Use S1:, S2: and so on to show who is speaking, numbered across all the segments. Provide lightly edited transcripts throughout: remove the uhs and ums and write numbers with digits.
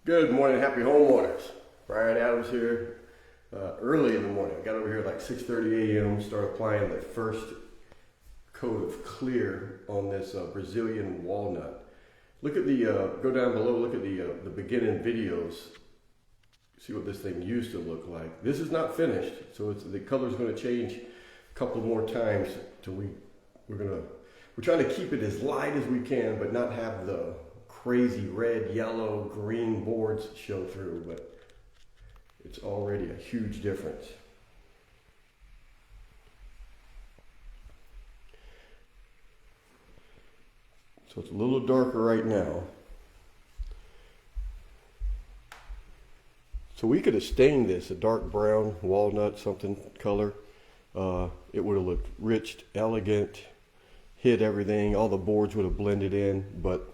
S1: Good morning, happy homeowners. Brian Adams here. Early in the morning, I got over here at like 6:30 a.m. Started applying the first coat of clear on this Brazilian walnut. Look at the go down below. Look at the beginning videos. See what this thing used to look like. This is not finished, so the color's going to change a couple more times till we're trying to keep it as light as we can, but not have the crazy red, yellow, green boards show through, but it's already a huge difference. So it's a little darker right now. So we could have stained this a dark brown, walnut, something color. It would have looked rich, elegant, hid everything. All the boards would have blended in, but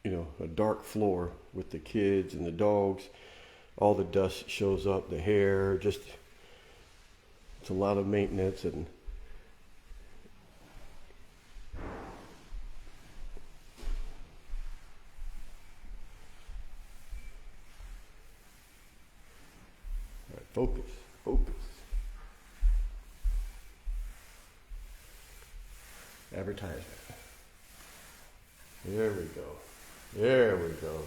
S1: you know, a dark floor with the kids and the dogs, all the dust shows up, the hair, just, it's a lot of maintenance. And all right, focus. Advertisement. There we go. There we go.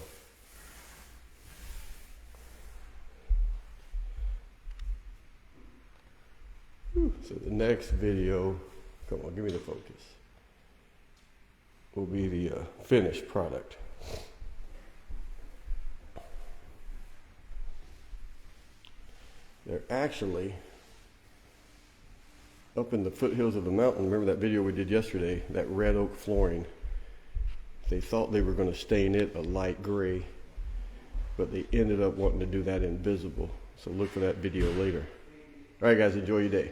S1: So the next video, come on, give me the focus, will be the finished product. They're actually up in the foothills of the mountain. Remember that video we did yesterday, that red oak flooring? They thought they were going to stain it a light gray, but they ended up wanting to do that invisible. So look for that video later. All right, guys, enjoy your day.